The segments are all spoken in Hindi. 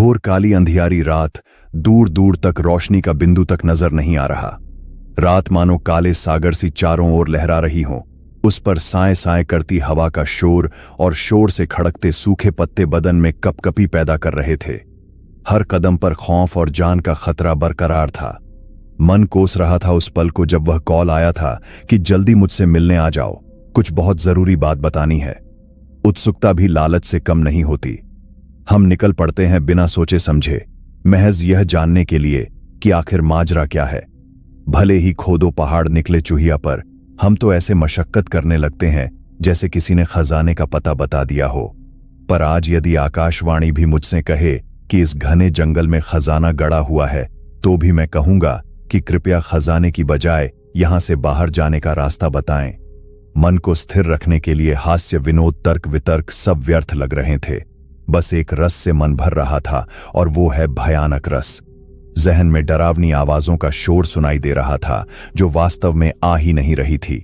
घोर काली अंधियारी रात, दूर दूर तक रोशनी का बिंदु तक नजर नहीं आ रहा। रात मानो काले सागर सी चारों ओर लहरा रही हो। उस पर साए साए करती हवा का शोर और शोर से खड़कते सूखे पत्ते बदन में कपकपी पैदा कर रहे थे। हर कदम पर खौफ और जान का खतरा बरकरार था। मन कोस रहा था उस पल को जब वह कॉल आया था कि जल्दी मुझसे मिलने आ जाओ, कुछ बहुत जरूरी बात बतानी है। उत्सुकता भी लालच से कम नहीं होती। हम निकल पड़ते हैं बिना सोचे समझे, महज यह जानने के लिए कि आखिर माजरा क्या है। भले ही खोदो पहाड़ निकले चूहिया पर, हम तो ऐसे मशक्कत करने लगते हैं जैसे किसी ने खजाने का पता बता दिया हो। पर आज यदि आकाशवाणी भी मुझसे कहे कि इस घने जंगल में खजाना गड़ा हुआ है, तो भी मैं कहूंगा कि कृपया खजाने की बजाय यहां से बाहर जाने का रास्ता बताएं। मन को स्थिर रखने के लिए हास्य, विनोद, तर्क वितर्क सब व्यर्थ लग रहे थे। बस एक रस से मन भर रहा था, और वो है भयानक रस। जहन में डरावनी आवाजों का शोर सुनाई दे रहा था जो वास्तव में आ ही नहीं रही थी।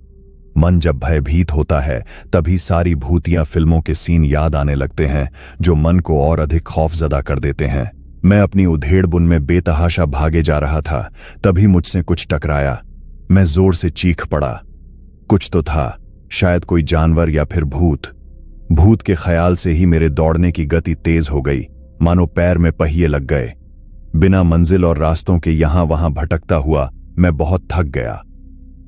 मन जब भयभीत होता है तभी सारी भूतिया फिल्मों के सीन याद आने लगते हैं जो मन को और अधिक खौफजदा कर देते हैं। मैं अपनी उधेड़ बुन में बेतहाशा भागे जा रहा था, तभी मुझसे कुछ टकराया। मैं जोर से चीख पड़ा। कुछ तो था, शायद कोई जानवर या फिर भूत। भूत के ख्याल से ही मेरे दौड़ने की गति तेज हो गई, मानो पैर में पहिए लग गए। बिना मंजिल और रास्तों के यहां वहां भटकता हुआ मैं बहुत थक गया।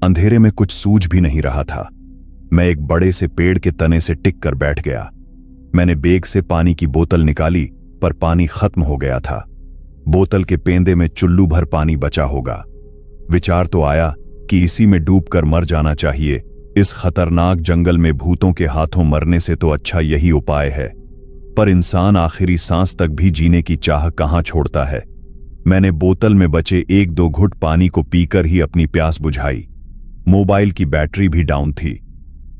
अंधेरे में कुछ सूझ भी नहीं रहा था। मैं एक बड़े से पेड़ के तने से टिक कर बैठ गया। मैंने बेग से पानी की बोतल निकाली, पर पानी खत्म हो गया था। बोतल के पेंदे में चुल्लू भर पानी बचा होगा। विचार तो आया कि इसी में डूबकर मर जाना चाहिए। इस खतरनाक जंगल में भूतों के हाथों मरने से तो अच्छा यही उपाय है। पर इंसान आखिरी सांस तक भी जीने की चाह कहां छोड़ता है। मैंने बोतल में बचे एक दो घुट पानी को पीकर ही अपनी प्यास बुझाई। मोबाइल की बैटरी भी डाउन थी।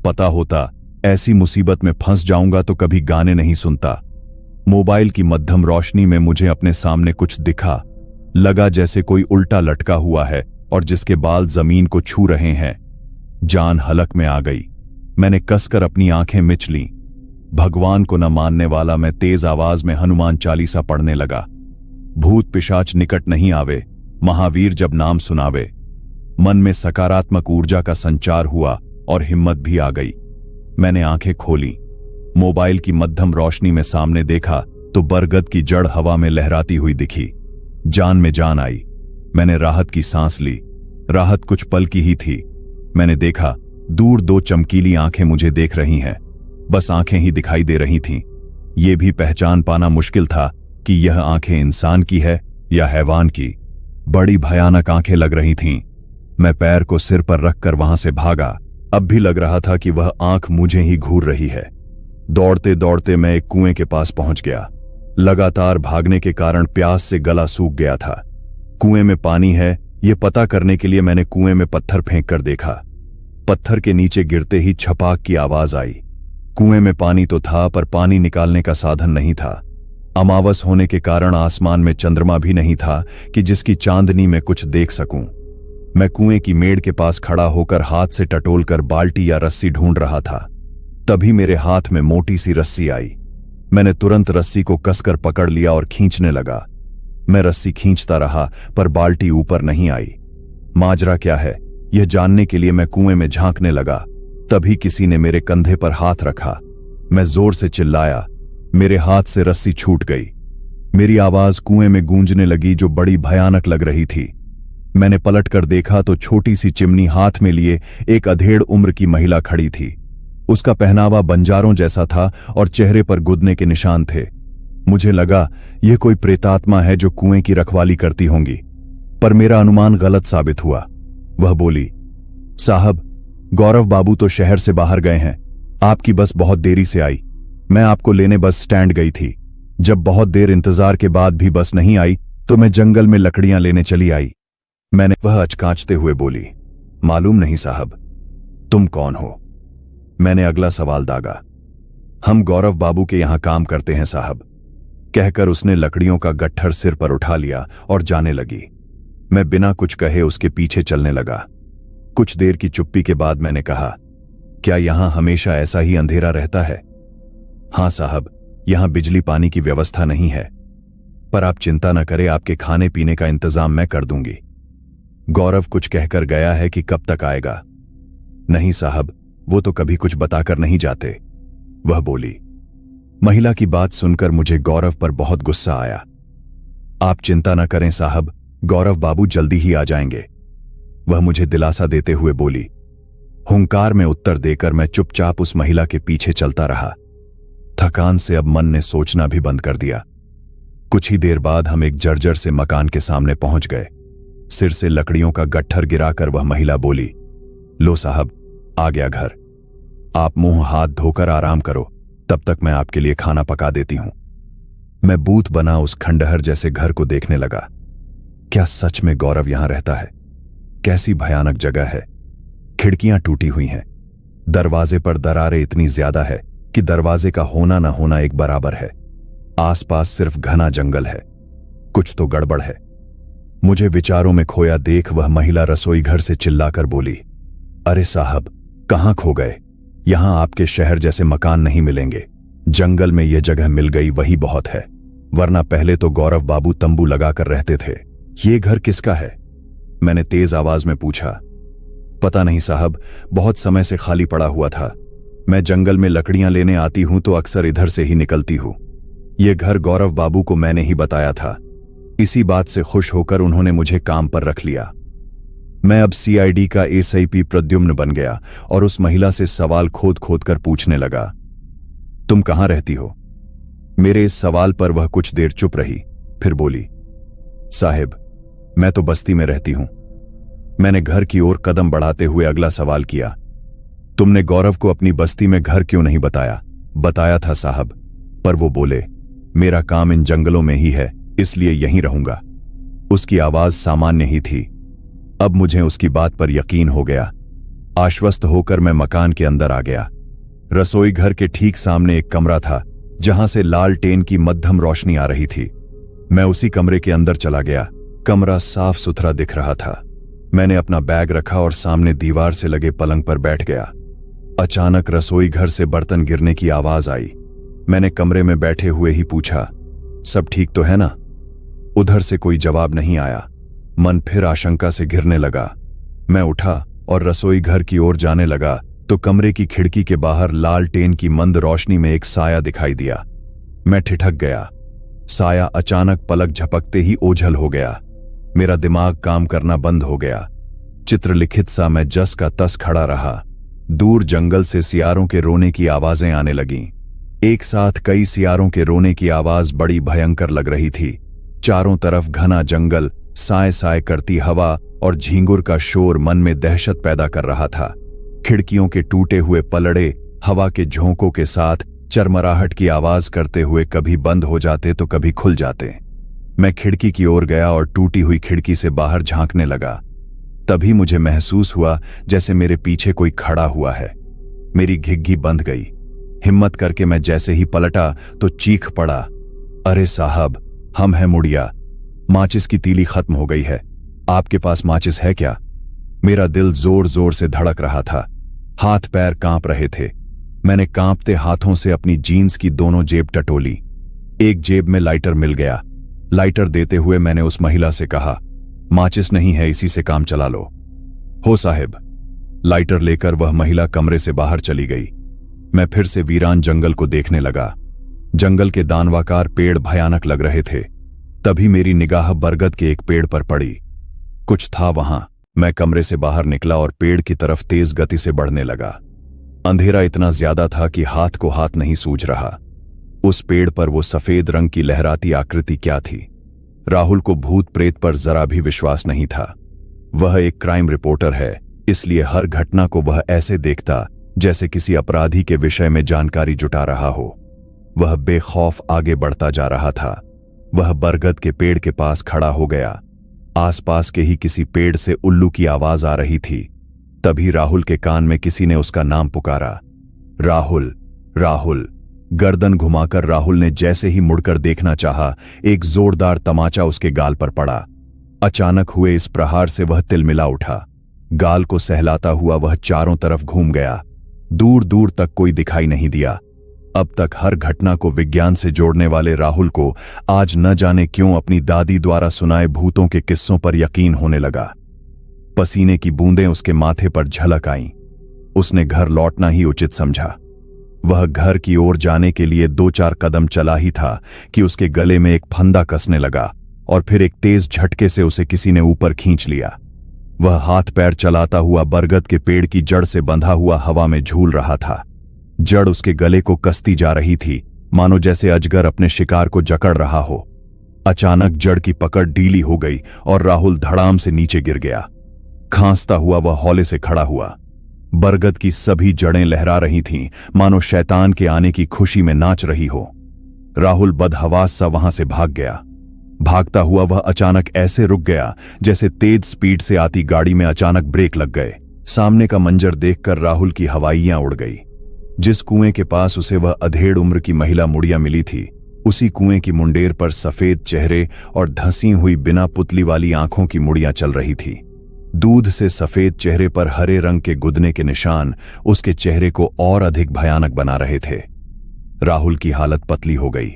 पता होता ऐसी मुसीबत में फंस जाऊंगा तो कभी गाने नहीं सुनता। मोबाइल की मध्यम रोशनी में मुझे अपने सामने कुछ दिखा। लगा जैसे कोई उल्टा लटका हुआ है और जिसके बाल जमीन को छू रहे हैं। जान हलक में आ गई। मैंने कसकर अपनी आंखें मिच लीं। भगवान को न मानने वाला मैं तेज आवाज में हनुमान चालीसा पढ़ने लगा। भूत पिशाच निकट नहीं आवे, महावीर जब नाम सुनावे। मन में सकारात्मक ऊर्जा का संचार हुआ और हिम्मत भी आ गई। मैंने आंखें खोली। मोबाइल की मध्यम रोशनी में सामने देखा तो बरगद की जड़ हवा में लहराती हुई दिखी। जान में जान आई। मैंने राहत की सांस ली। राहत कुछ पल की ही थी। मैंने देखा दूर दो चमकीली आंखें मुझे देख रही हैं। बस आंखें ही दिखाई दे रही थीं। ये भी पहचान पाना मुश्किल था कि यह आंखें इंसान की है या हैवान की। बड़ी भयानक आंखें लग रही थीं। मैं पैर को सिर पर रखकर वहां से भागा। अब भी लग रहा था कि वह आंख मुझे ही घूर रही है। दौड़ते दौड़ते मैं एक कुएं के पास पहुंच गया। लगातार भागने के कारण प्यास से गला सूख गया था। कुएं में पानी है यह पता करने के लिए मैंने कुएं में पत्थर फेंक कर देखा। पत्थर के नीचे गिरते ही छपाक की आवाज आई। कुएं में पानी तो था, पर पानी निकालने का साधन नहीं था। अमावस होने के कारण आसमान में चंद्रमा भी नहीं था कि जिसकी चांदनी में कुछ देख सकूं। मैं कुएं की मेड़ के पास खड़ा होकर हाथ से टटोलकर बाल्टी या रस्सी ढूंढ रहा था। तभी मेरे हाथ में मोटी सी रस्सी आई। मैंने तुरंत रस्सी को कसकर पकड़ लिया और खींचने लगा। मैं रस्सी खींचता रहा, पर बाल्टी ऊपर नहीं आई। माजरा क्या है यह जानने के लिए मैं कुएं में झांकने लगा। तभी किसी ने मेरे कंधे पर हाथ रखा। मैं जोर से चिल्लाया। मेरे हाथ से रस्सी छूट गई। मेरी आवाज कुएं में गूंजने लगी जो बड़ी भयानक लग रही थी। मैंने पलटकर देखा तो छोटी सी चिमनी हाथ में लिए एक अधेड़ उम्र की महिला खड़ी थी। उसका पहनावा बंजारों जैसा था और चेहरे पर गुदने के निशान थे। मुझे लगा यह कोई प्रेतात्मा है जो कुएं की रखवाली करती होंगी, पर मेरा अनुमान गलत साबित हुआ। वह बोली, साहब, गौरव बाबू तो शहर से बाहर गए हैं। आपकी बस बहुत देरी से आई। मैं आपको लेने बस स्टैंड गई थी। जब बहुत देर इंतजार के बाद भी बस नहीं आई तो मैं जंगल में लकड़ियां लेने चली आई। मैंने वह अचकांचते हुए बोली, मालूम नहीं साहब, तुम कौन हो? मैंने अगला सवाल दागा। हम गौरव बाबू के यहां काम करते हैं साहब, कहकर उसने लकड़ियों का गट्ठर सिर पर उठा लिया और जाने लगी। मैं बिना कुछ कहे उसके पीछे चलने लगा। कुछ देर की चुप्पी के बाद मैंने कहा, क्या यहां हमेशा ऐसा ही अंधेरा रहता है? हाँ साहब, यहां बिजली पानी की व्यवस्था नहीं है। पर आप चिंता न करें, आपके खाने पीने का इंतजाम मैं कर दूंगी। गौरव कुछ कहकर गया है कि कब तक आएगा? नहीं साहब, वो तो कभी कुछ बताकर नहीं जाते, वह बोली। महिला की बात सुनकर मुझे गौरव पर बहुत गुस्सा आया। आप चिंता न करें साहब, गौरव बाबू जल्दी ही आ जाएंगे, वह मुझे दिलासा देते हुए बोली। हुंकार में उत्तर देकर मैं चुपचाप उस महिला के पीछे चलता रहा। थकान से अब मन ने सोचना भी बंद कर दिया। कुछ ही देर बाद हम एक जर्जर से मकान के सामने पहुंच गए। सिर से लकड़ियों का गट्ठर गिराकर वह महिला बोली, लो साहब, आ गया घर। आप मुंह हाथ धोकर आराम करो, तब तक मैं आपके लिए खाना पका देती हूं। मैं बूथ बना उस खंडहर जैसे घर को देखने लगा। क्या सच में गौरव यहां रहता है? कैसी भयानक जगह है। खिड़कियां टूटी हुई हैं, दरवाजे पर दरारें इतनी ज्यादा है कि दरवाजे का होना न होना एक बराबर है। आसपास सिर्फ घना जंगल है। कुछ तो गड़बड़ है। मुझे विचारों में खोया देख वह महिला रसोई घर से चिल्लाकर बोली, अरे साहब, कहां खो गए? यहां आपके शहर जैसे मकान नहीं मिलेंगे। जंगल में यह जगह मिल गई वही बहुत है, वरना पहले तो गौरव बाबू तंबू लगाकर रहते थे। ये घर किसका है? मैंने तेज आवाज में पूछा। पता नहीं साहब, बहुत समय से खाली पड़ा हुआ था। मैं जंगल में लकड़ियां लेने आती हूं तो अक्सर इधर से ही निकलती हूं। यह घर गौरव बाबू को मैंने ही बताया था। इसी बात से खुश होकर उन्होंने मुझे काम पर रख लिया। मैं अब सीआईडी का एसआईपी प्रद्युम्न बन गया और उस महिला से सवाल खोद खोद कर पूछने लगा, तुम कहां रहती हो? मेरे इस सवाल पर वह कुछ देर चुप रही, फिर बोली, साहिब, मैं तो बस्ती में रहती हूं। मैंने घर की ओर कदम बढ़ाते हुए अगला सवाल किया, तुमने गौरव को अपनी बस्ती में घर क्यों नहीं बताया? बताया था साहब, पर वो बोले, मेरा काम इन जंगलों में ही है, इसलिए यहीं रहूंगा। उसकी आवाज सामान्य ही थी। अब मुझे उसकी बात पर यकीन हो गया। आश्वस्त होकर मैं मकान के अंदर आ गया। रसोई घर के ठीक सामने एक कमरा था, जहां से लालटेन की मध्यम रोशनी आ रही थी। मैं उसी कमरे के अंदर चला गया। कमरा साफ सुथरा दिख रहा था। मैंने अपना बैग रखा और सामने दीवार से लगे पलंग पर बैठ गया। अचानक रसोई घर से बर्तन गिरने की आवाज आई। मैंने कमरे में बैठे हुए ही पूछा, सब ठीक तो है ना? उधर से कोई जवाब नहीं आया। मन फिर आशंका से घिरने लगा। मैं उठा और रसोई घर की ओर जाने लगा तो कमरे की खिड़की के बाहर लालटेन की मंद रोशनी में एक साया दिखाई दिया। मैं ठिठक गया। साया अचानक पलक झपकते ही ओझल हो गया। मेरा दिमाग काम करना बंद हो गया। चित्रलिखित सा मैं जस का तस खड़ा रहा। दूर जंगल से सियारों के रोने की आवाजें आने लगीं। एक साथ कई सियारों के रोने की आवाज बड़ी भयंकर लग रही थी। चारों तरफ घना जंगल, साए साए करती हवा और झींगुर का शोर मन में दहशत पैदा कर रहा था। खिड़कियों के टूटे हुए पलड़े हवा के झोंकों के साथ चरमराहट की आवाज करते हुए कभी बंद हो जाते तो कभी खुल जाते। मैं खिड़की की ओर गया और टूटी हुई खिड़की से बाहर झांकने लगा। तभी मुझे महसूस हुआ जैसे मेरे पीछे कोई खड़ा हुआ है। मेरी घिघी बंध गई। हिम्मत करके मैं जैसे ही पलटा तो चीख पड़ा, अरे साहब, हम हैं मुड़िया। माचिस की तीली खत्म हो गई है। आपके पास माचिस है क्या? मेरा दिल जोर जोर से धड़क रहा था। हाथ पैर कांप रहे थे। मैंने कांपते हाथों से अपनी जीन्स की दोनों जेब टटोली। एक जेब में लाइटर मिल गया। लाइटर देते हुए मैंने उस महिला से कहा, माचिस नहीं है, इसी से काम चला लो। हो साहिब। लाइटर लेकर वह महिला कमरे से बाहर चली गई। मैं फिर से वीरान जंगल को देखने लगा। जंगल के दानवाकार पेड़ भयानक लग रहे थे। तभी मेरी निगाह बरगद के एक पेड़ पर पड़ी। कुछ था वहां। मैं कमरे से बाहर निकला और पेड़ की तरफ तेज गति से बढ़ने लगा। अंधेरा इतना ज्यादा था कि हाथ को हाथ नहीं सूझ रहा। उस पेड़ पर वो सफेद रंग की लहराती आकृति क्या थी? राहुल को भूत प्रेत पर जरा भी विश्वास नहीं था। वह एक क्राइम रिपोर्टर है, इसलिए हर घटना को वह ऐसे देखता जैसे किसी अपराधी के विषय में जानकारी जुटा रहा हो। वह बेखौफ आगे बढ़ता जा रहा था। वह बरगद के पेड़ के पास खड़ा हो गया। आसपास के ही किसी पेड़ से उल्लू की आवाज आ रही थी। तभी राहुल के कान में किसी ने उसका नाम पुकारा, राहुल, राहुल। गर्दन घुमाकर राहुल ने जैसे ही मुड़कर देखना चाहा, एक जोरदार तमाचा उसके गाल पर पड़ा। अचानक हुए इस प्रहार से वह तिलमिला उठा। गाल को सहलाता हुआ वह चारों तरफ घूम गया। दूर दूर तक कोई दिखाई नहीं दिया। अब तक हर घटना को विज्ञान से जोड़ने वाले राहुल को आज न जाने क्यों अपनी दादी द्वारा सुनाए भूतों के किस्सों पर यकीन होने लगा। पसीने की बूंदें उसके माथे पर झलक आईं। उसने घर लौटना ही उचित समझा। वह घर की ओर जाने के लिए 2-4 कदम चला ही था कि उसके गले में एक फंदा कसने लगा और फिर एक तेज झटके से उसे किसी ने ऊपर खींच लिया। वह हाथ पैर चलाता हुआ बरगद के पेड़ की जड़ से बंधा हुआ हवा में झूल रहा था। जड़ उसके गले को कसती जा रही थी, मानो जैसे अजगर अपने शिकार को जकड़ रहा हो। अचानक जड़ की पकड़ ढीली हो गई और राहुल धड़ाम से नीचे गिर गया। खांसता हुआ वह हौले से खड़ा हुआ। बरगद की सभी जड़ें लहरा रही थीं, मानो शैतान के आने की खुशी में नाच रही हो। राहुल बदहवास सा वहां से भाग गया। भागता हुआ वह अचानक ऐसे रुक गया जैसे तेज स्पीड से आती गाड़ी में अचानक ब्रेक लग गए। सामने का मंजर देखकर राहुल की हवाइयां उड़ गई। जिस कुएं के पास उसे वह अधेड़ उम्र की महिला मुड़िया मिली थी, उसी कुएं की मुंडेर पर सफेद चेहरे और धंसी हुई बिना पुतली वाली आंखों की मुड़ियां चल रही थी। दूध से सफेद चेहरे पर हरे रंग के गुदने के निशान उसके चेहरे को और अधिक भयानक बना रहे थे। राहुल की हालत पतली हो गई।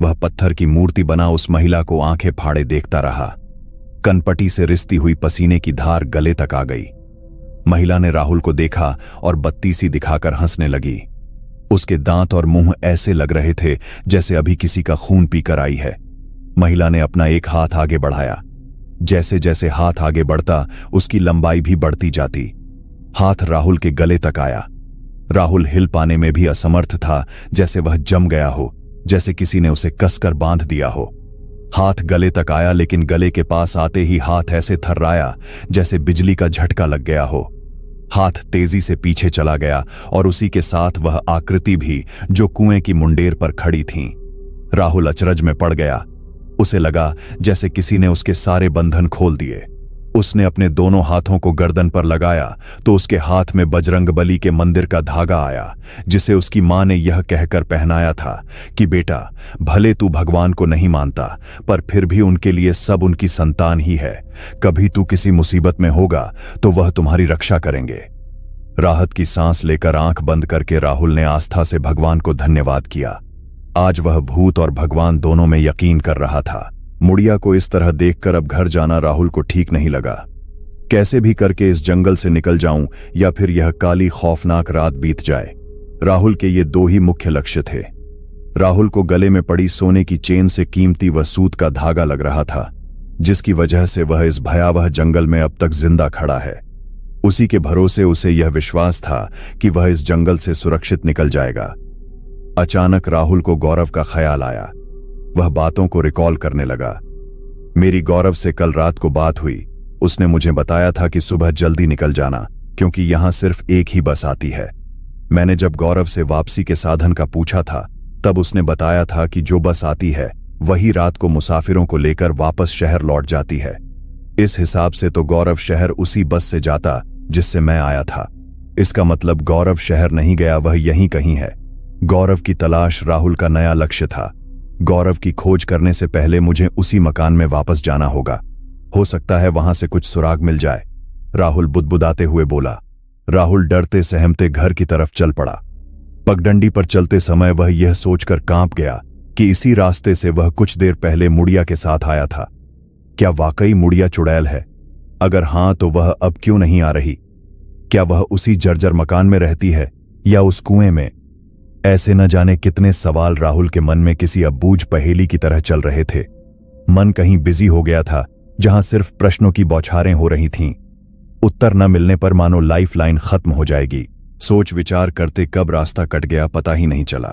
वह पत्थर की मूर्ति बना उस महिला को आंखें फाड़े देखता रहा। कनपटी से रिसती हुई पसीने की धार गले तक आ गई। महिला ने राहुल को देखा और बत्ती सी दिखाकर हंसने लगी। उसके दांत और मुंह ऐसे लग रहे थे जैसे अभी किसी का खून पीकर आई है। महिला ने अपना एक हाथ आगे बढ़ाया। जैसे जैसे हाथ आगे बढ़ता उसकी लंबाई भी बढ़ती जाती। हाथ राहुल के गले तक आया। राहुल हिल पाने में भी असमर्थ था, जैसे वह जम गया हो, जैसे किसी ने उसे कसकर बांध दिया हो। हाथ गले तक आया, लेकिन गले के पास आते ही हाथ ऐसे थर्राया जैसे बिजली का झटका लग गया हो। हाथ तेजी से पीछे चला गया और उसी के साथ वह आकृति भी, जो कुएं की मुंडेर पर खड़ी थी। राहुल अचरज में पड़ गया। उसे लगा जैसे किसी ने उसके सारे बंधन खोल दिए। उसने अपने दोनों हाथों को गर्दन पर लगाया तो उसके हाथ में बजरंगबली के मंदिर का धागा आया, जिसे उसकी मां ने यह कहकर पहनाया था कि बेटा, भले तू भगवान को नहीं मानता, पर फिर भी उनके लिए सब उनकी संतान ही है। कभी तू किसी मुसीबत में होगा तो वह तुम्हारी रक्षा करेंगे। राहत की सांस लेकर आंख बंद करके राहुल ने आस्था से भगवान को धन्यवाद किया। आज वह भूत और भगवान दोनों में यकीन कर रहा था। मुड़िया को इस तरह देखकर अब घर जाना राहुल को ठीक नहीं लगा। कैसे भी करके इस जंगल से निकल जाऊं या फिर यह काली खौफनाक रात बीत जाए। राहुल के ये 2 ही मुख्य लक्ष्य थे। राहुल को गले में पड़ी सोने की चेन से कीमती व सूत का धागा लग रहा था, जिसकी वजह से वह इस भयावह जंगल में अब तक जिंदा खड़ा है। उसी के भरोसे उसे यह विश्वास था कि वह इस जंगल से सुरक्षित निकल जाएगा। अचानक राहुल को गौरव का ख्याल आया। वह बातों को रिकॉल करने लगा। मेरी गौरव से कल रात को बात हुई। उसने मुझे बताया था कि सुबह जल्दी निकल जाना, क्योंकि यहां सिर्फ एक ही बस आती है। मैंने जब गौरव से वापसी के साधन का पूछा था, तब उसने बताया था कि जो बस आती है वही रात को मुसाफिरों को लेकर वापस शहर लौट जाती है। इस हिसाब से तो गौरव शहर उसी बस से जाता जिससे मैं आया था। इसका मतलब गौरव शहर नहीं गया, वह यहीं कहीं है। गौरव की तलाश राहुल का नया लक्ष्य था। गौरव की खोज करने से पहले मुझे उसी मकान में वापस जाना होगा। हो सकता है वहां से कुछ सुराग मिल जाए, राहुल बुदबुदाते हुए बोला। राहुल डरते सहमते घर की तरफ चल पड़ा। पगडंडी पर चलते समय वह यह सोचकर कांप गया कि इसी रास्ते से वह कुछ देर पहले मुड़िया के साथ आया था। क्या वाकई मुड़िया चुड़ैल है? अगर हां तो वह अब क्यों नहीं आ रही? क्या वह उसी जर्जर मकान में रहती है या उस कुएं में? ऐसे न जाने कितने सवाल राहुल के मन में किसी अबूझ पहेली की तरह चल रहे थे। मन कहीं बिजी हो गया था, जहां सिर्फ प्रश्नों की बौछारें हो रही थीं। उत्तर न मिलने पर मानो लाइफ लाइन खत्म हो जाएगी। सोच विचार करते कब रास्ता कट गया पता ही नहीं चला।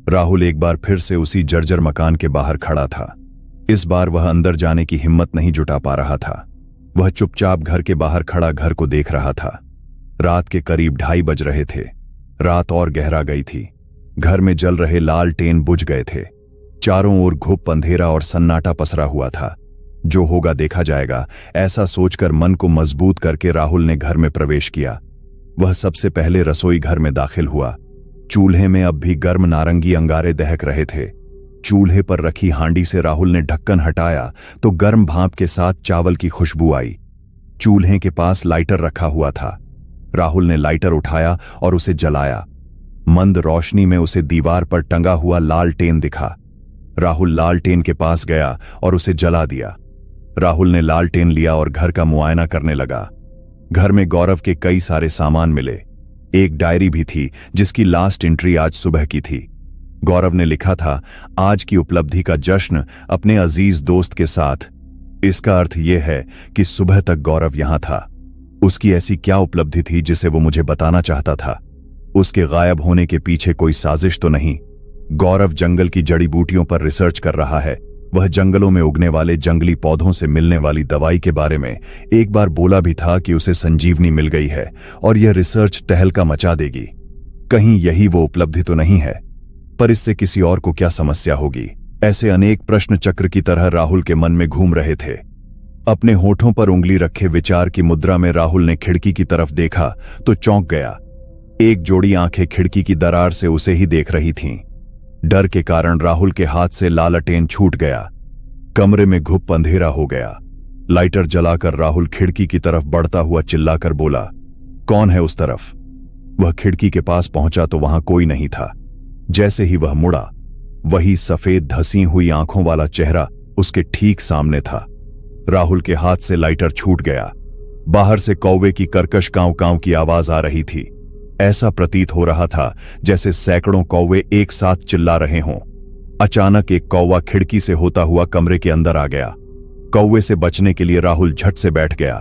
राहुल एक बार फिर से उसी जर्जर मकान के बाहर खड़ा था। इस बार वह अंदर जाने की हिम्मत नहीं जुटा पा रहा था। वह चुपचाप घर के बाहर खड़ा घर को देख रहा था। रात के करीब 2:30 बज रहे थे। रात और गहरा गई थी। घर में जल रहे लालटेन बुझ गए थे। चारों ओर घुप अंधेरा और सन्नाटा पसरा हुआ था। जो होगा देखा जाएगा, ऐसा सोचकर मन को मजबूत करके राहुल ने घर में प्रवेश किया। वह सबसे पहले रसोई घर में दाखिल हुआ। चूल्हे में अब भी गर्म नारंगी अंगारे दहक रहे थे। चूल्हे पर रखी हांडी से राहुल ने ढक्कन हटाया तो गर्म भाप के साथ चावल की खुशबू आई। चूल्हे के पास लाइटर रखा हुआ था। राहुल ने लाइटर उठाया और उसे जलाया। मंद रोशनी में उसे दीवार पर टंगा हुआ लालटेन दिखा। राहुल लालटेन के पास गया और उसे जला दिया। राहुल ने लालटेन लिया और घर का मुआयना करने लगा। घर में गौरव के कई सारे सामान मिले। एक डायरी भी थी जिसकी लास्ट एंट्री आज सुबह की थी। गौरव ने लिखा था, आज की उपलब्धि का जश्न अपने अजीज दोस्त के साथ। इसका अर्थ यह है कि सुबह तक गौरव यहां था। उसकी ऐसी क्या उपलब्धि थी जिसे वो मुझे बताना चाहता था? उसके गायब होने के पीछे कोई साजिश तो नहीं? गौरव जंगल की जड़ी बूटियों पर रिसर्च कर रहा है। वह जंगलों में उगने वाले जंगली पौधों से मिलने वाली दवाई के बारे में एक बार बोला भी था कि उसे संजीवनी मिल गई है और यह रिसर्च तहलका मचा देगी। कहीं यही वो उपलब्धि तो नहीं है? पर इससे किसी और को क्या समस्या होगी? ऐसे अनेक प्रश्न चक्र की तरह राहुल के मन में घूम रहे थे। अपने होठों पर उंगली रखे विचार की मुद्रा में राहुल ने खिड़की की तरफ देखा तो चौंक गया। एक जोड़ी आंखें खिड़की की दरार से उसे ही देख रही थीं। डर के कारण राहुल के हाथ से लालटेन छूट गया। कमरे में घुप अंधेरा हो गया। लाइटर जलाकर राहुल खिड़की की तरफ बढ़ता हुआ चिल्लाकर बोला, कौन है उस तरफ? वह खिड़की के पास पहुंचा तो वहां कोई नहीं था। जैसे ही वह मुड़ा, वही सफेद धसी हुई आंखों वाला चेहरा उसके ठीक सामने था। राहुल के हाथ से लाइटर छूट गया। बाहर से कौवे की कर्कश कांव कांव की आवाज आ रही थी। ऐसा प्रतीत हो रहा था जैसे सैकड़ों कौवे एक साथ चिल्ला रहे हों। अचानक एक कौवा खिड़की से होता हुआ कमरे के अंदर आ गया। कौवे से बचने के लिए राहुल झट से बैठ गया।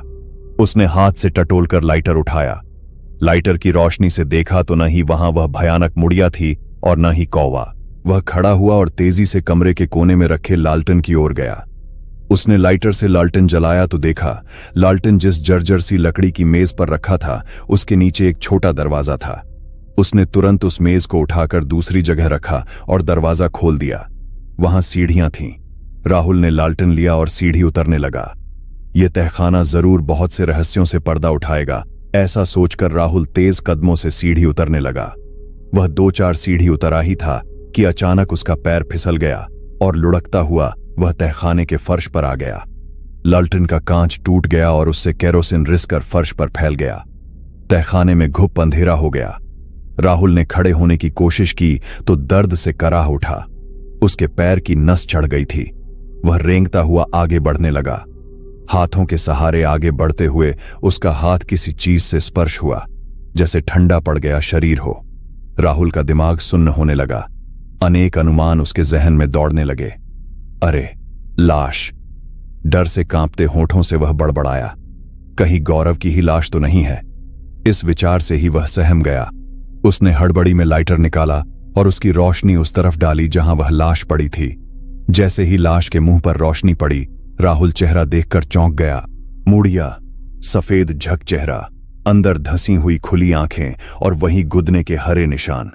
उसने हाथ से टटोलकर लाइटर उठाया। लाइटर की रोशनी से देखा तो न ही वहां वह भयानक मुड़िया थी और न ही कौवा। वह खड़ा हुआ और तेजी से कमरे के कोने में रखे लालटेन की ओर गया। उसने लाइटर से लालटेन जलाया तो देखा, लालटेन जिस जर्जर सी लकड़ी की मेज पर रखा था उसके नीचे एक छोटा दरवाजा था। उसने तुरंत उस मेज को उठाकर दूसरी जगह रखा और दरवाजा खोल दिया। वहां सीढ़ियां थीं। राहुल ने लालटेन लिया और सीढ़ी उतरने लगा। यह तहखाना जरूर बहुत से रहस्यों से पर्दा उठाएगा, ऐसा सोचकर राहुल तेज कदमों से सीढ़ी उतरने लगा। वह 2-4 सीढ़ी उतरा ही था कि अचानक उसका पैर फिसल गया और लुढ़कता हुआ वह तहखाने के फर्श पर आ गया। लालटेन का कांच टूट गया और उससे केरोसिन रिसकर फर्श पर फैल गया। तहखाने में घुप अंधेरा हो गया। राहुल ने खड़े होने की कोशिश की तो दर्द से कराह उठा। उसके पैर की नस चढ़ गई थी। वह रेंगता हुआ आगे बढ़ने लगा। हाथों के सहारे आगे बढ़ते हुए उसका हाथ किसी चीज से स्पर्श हुआ, जैसे ठंडा पड़ गया शरीर हो। राहुल का दिमाग सुन्न होने लगा। अनेक अनुमान उसके जहन में दौड़ने लगे। अरे लाश! डर से कांपते होठों से वह बड़बड़ाया, कहीं गौरव की ही लाश तो नहीं है? इस विचार से ही वह सहम गया। उसने हड़बड़ी में लाइटर निकाला और उसकी रोशनी उस तरफ डाली जहां वह लाश पड़ी थी। जैसे ही लाश के मुंह पर रोशनी पड़ी, राहुल चेहरा देखकर चौंक गया। मुड़िया, सफेद झक चेहरा, अंदर धसी हुई खुली आंखें और वहीं गुदने के हरे निशान।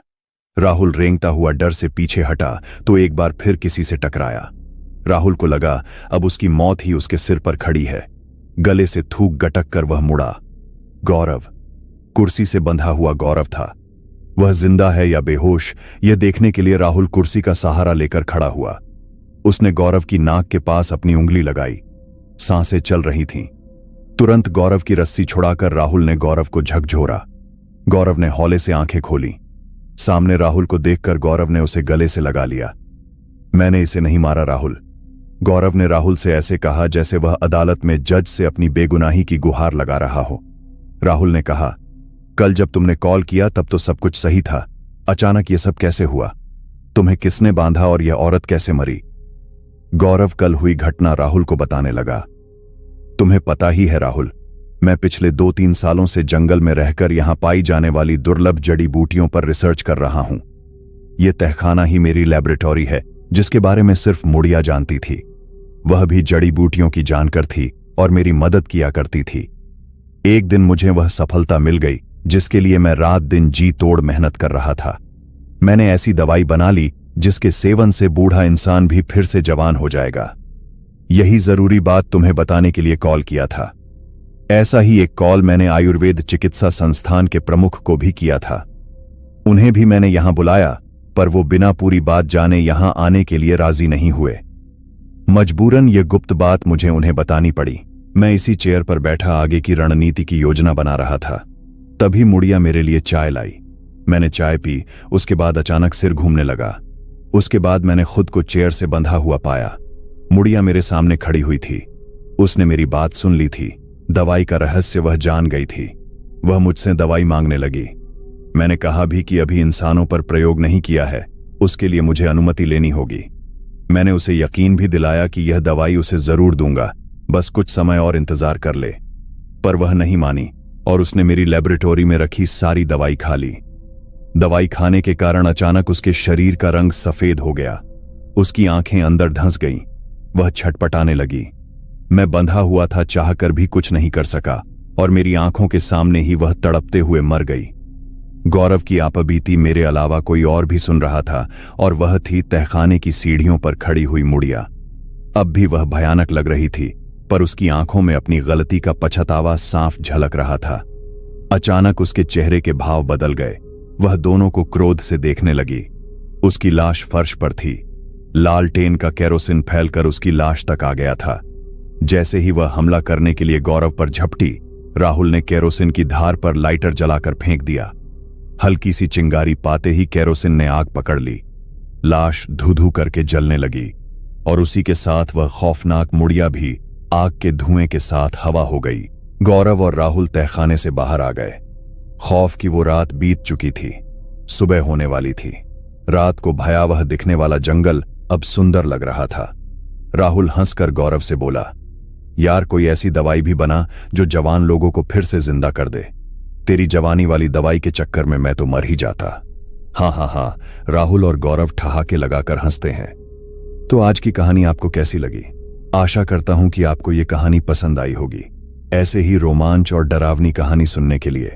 राहुल रेंगता हुआ डर से पीछे हटा तो एक बार फिर किसी से टकराया। राहुल को लगा अब उसकी मौत ही उसके सिर पर खड़ी है। गले से थूक गटक कर वह मुड़ा। गौरव, कुर्सी से बंधा हुआ गौरव था। वह जिंदा है या बेहोश, यह देखने के लिए राहुल कुर्सी का सहारा लेकर खड़ा हुआ। उसने गौरव की नाक के पास अपनी उंगली लगाई। सांसें चल रही थीं। तुरंत गौरव की रस्सी छुड़ाकर राहुल ने गौरव को झकझोरा। गौरव ने हौले से आंखें खोली। सामने राहुल को देखकर गौरव ने उसे गले से लगा लिया। मैंने इसे नहीं मारा राहुल। गौरव ने राहुल से ऐसे कहा जैसे वह अदालत में जज से अपनी बेगुनाही की गुहार लगा रहा हो। राहुल ने कहा, कल जब तुमने कॉल किया तब तो सब कुछ सही था। अचानक ये सब कैसे हुआ? तुम्हें किसने बांधा और यह औरत कैसे मरी? गौरव कल हुई घटना राहुल को बताने लगा। तुम्हें पता ही है राहुल, मैं पिछले 2-3 सालों से जंगल में रहकर यहां पाई जाने वाली दुर्लभ जड़ी बूटियों पर रिसर्च कर रहा हूं। यह तहखाना ही मेरी लैबोरेटरी है जिसके बारे में सिर्फ मुड़िया जानती थी। वह भी जड़ी बूटियों की जानकर थी और मेरी मदद किया करती थी। एक दिन मुझे वह सफलता मिल गई जिसके लिए मैं रात दिन जी तोड़ मेहनत कर रहा था। मैंने ऐसी दवाई बना ली जिसके सेवन से बूढ़ा इंसान भी फिर से जवान हो जाएगा। यही जरूरी बात तुम्हें बताने के लिए कॉल किया था। ऐसा ही एक कॉल मैंने आयुर्वेद चिकित्सा संस्थान के प्रमुख को भी किया था। उन्हें भी मैंने यहां बुलाया, पर वो बिना पूरी बात जाने यहां आने के लिए राजी नहीं हुए। मजबूरन ये गुप्त बात मुझे उन्हें बतानी पड़ी। मैं इसी चेयर पर बैठा आगे की रणनीति की योजना बना रहा था। तभी मुड़िया मेरे लिए चाय लाई। मैंने चाय पी, उसके बाद अचानक सिर घूमने लगा। उसके बाद मैंने खुद को चेयर से बंधा हुआ पाया। मुड़िया मेरे सामने खड़ी हुई थी। उसने मेरी बात सुन ली थी। दवाई का रहस्य वह जान गई थी। वह मुझसे दवाई मांगने लगी। मैंने कहा भी कि अभी इंसानों पर प्रयोग नहीं किया है, उसके लिए मुझे अनुमति लेनी होगी। मैंने उसे यकीन भी दिलाया कि यह दवाई उसे जरूर दूंगा, बस कुछ समय और इंतजार कर ले। पर वह नहीं मानी और उसने मेरी लेबोरेटरी में रखी सारी दवाई खा ली। दवाई खाने के कारण अचानक उसके शरीर का रंग सफेद हो गया। उसकी आंखें अंदर धंस गईं। वह छटपटाने लगी। मैं बंधा हुआ था, चाहकर भी कुछ नहीं कर सका और मेरी आंखों के सामने ही वह तड़पते हुए मर गई। गौरव की आपबीती मेरे अलावा कोई और भी सुन रहा था और वह थी तहखाने की सीढ़ियों पर खड़ी हुई मुड़िया। अब भी वह भयानक लग रही थी, पर उसकी आंखों में अपनी गलती का पछतावा साफ झलक रहा था। अचानक उसके चेहरे के भाव बदल गए। वह दोनों को क्रोध से देखने लगी। उसकी लाश फर्श पर थी। लालटेन का केरोसिन फैलकर उसकी लाश तक आ गया था। जैसे ही वह हमला करने के लिए गौरव पर झपटी, राहुल ने केरोसिन की धार पर लाइटर जलाकर फेंक दिया। हल्की सी चिंगारी पाते ही केरोसिन ने आग पकड़ ली। लाश धू-धू करके जलने लगी और उसी के साथ वह खौफनाक मुड़िया भी आग के धुएं के साथ हवा हो गई। गौरव और राहुल तहखाने से बाहर आ गए। खौफ की वो रात बीत चुकी थी। सुबह होने वाली थी। रात को भयावह दिखने वाला जंगल अब सुंदर लग रहा था। राहुल हंसकर गौरव से बोला, यार कोई ऐसी दवाई भी बना जो जवान लोगों को फिर से जिंदा कर दे। तेरी जवानी वाली दवाई के चक्कर में मैं तो मर ही जाता। हाँ हाँ हाँ, राहुल और गौरव ठहाके लगाकर हंसते हैं। तो आज की कहानी आपको कैसी लगी? आशा करता हूं कि आपको ये कहानी पसंद आई होगी। ऐसे ही रोमांच और डरावनी कहानी सुनने के लिए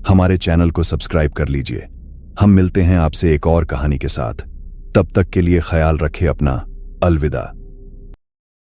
हमारे चैनल को सब्सक्राइब कर लीजिए। हम मिलते हैं आपसे एक और कहानी के साथ। तब तक के लिए ख्याल रखें अपना। अलविदा।